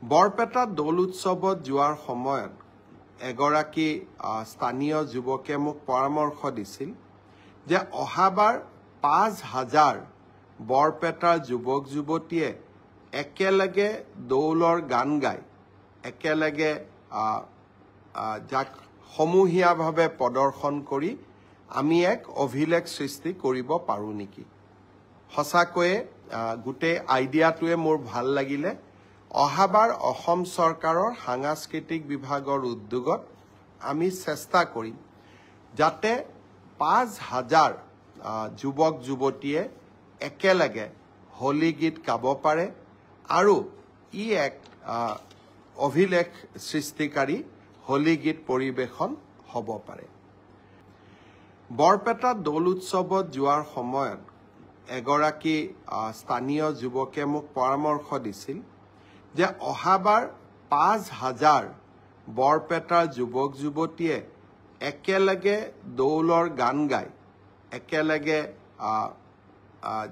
বৰপেটা দৌল উৎসৱত যোৱাৰ সময়ত এগৰাকী স্থানীয় যুৱকে মোক পৰামৰ্শ দিছিল যে অহাবাৰ ৫,০০০ বৰপেটাৰ যুৱক যুৱতীয়ে একেলগে দৌলৰ গান গায় একেলগে যাক সমূহীয়াভাৱে প্ৰদৰ্শন কৰি আমি এক অভিলেখ সৃষ্টি কৰিব পাৰোঁ নেকি সঁচাকৈয়ে গোটেই আইডিয়াটোৱে মোৰ ভাল লাগিলে অহাবাৰ অসম চৰকাৰৰ সাংস্কৃতিক বিভাগৰ উদ্যোগত আমি চেষ্টা কৰিম যাতে ৫,০০০ যুৱক যুৱতীয়ে একেলগে হোলী গীত গাব পাৰে আৰু ই এক অভিলেখ সৃষ্টিকাৰী হোলী গীত পৰিৱেশন হ'ব পাৰে বৰপেটা দৌল উৎসৱত যোৱাৰ সময়ত এগৰাকী স্থানীয় যুৱকে মোক পৰামৰ্শ দিছিল যে অহাবাৰ ৫,০০০ বৰপেটাৰ যুৱক যুৱতীয়ে একেলগে দৌলৰ গান গায় একেলগে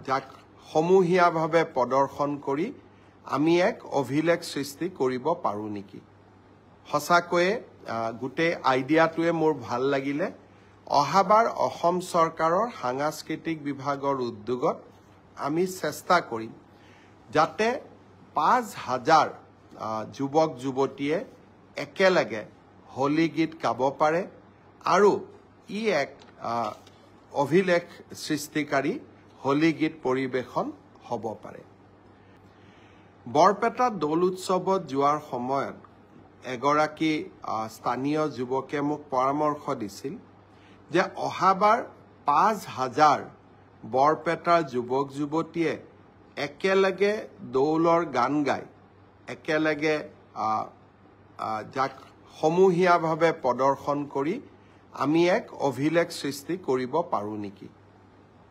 যাক সমূহীয়াভাৱে প্ৰদৰ্শন কৰি আমি এক অভিলেখ সৃষ্টি কৰিব পাৰোঁ নেকি সঁচাকৈয়ে গোটেই আইডিয়াটোৱে মোৰ ভাল লাগিলে অহাবাৰ অসম চৰকাৰৰ সাংস্কৃতিক বিভাগৰ উদ্যোগত আমি চেষ্টা কৰিম যাতে ৫,০০০ যুৱক যুৱতীয়ে একেলগে হোলী গীত গাব পাৰে আৰু ই এক অভিলেখ সৃষ্টিকাৰী হোলী গীত পৰিৱেশন হ'ব পাৰে বৰপেটা দৌল উৎসৱত যোৱাৰ সময়ত এগৰাকী স্থানীয় যুৱকে মোক পৰামৰ্শ দিছিল যে অহাবাৰ ৫,০০০ বৰপেটাৰ যুৱক যুৱতীয়ে একেলগে দৌলৰ গান গায় একেলগে যাক সমূহীয়াভাৱে প্ৰদৰ্শন কৰি আমি এক অভিলেখ সৃষ্টি কৰিব পাৰোঁ নেকি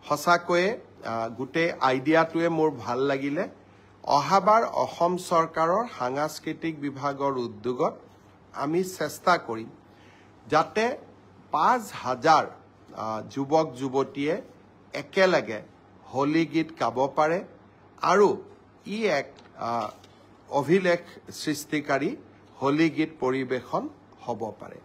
সঁচাকৈয়ে গোটেই আইডিয়াটোৱে মোৰ ভাল লাগিলে অহাবাৰ অসম চৰকাৰৰ সাংস্কৃতিক বিভাগৰ উদ্যোগত আমি চেষ্টা কৰিম যাতে ৫,০০০ যুৱক যুৱতীয়ে একেলগে হোলী গীত গাব পাৰে আৰু ই এক অভিলেখ সৃষ্টিকাৰী হোলী গীত পৰিৱেশন হ'ব পাৰে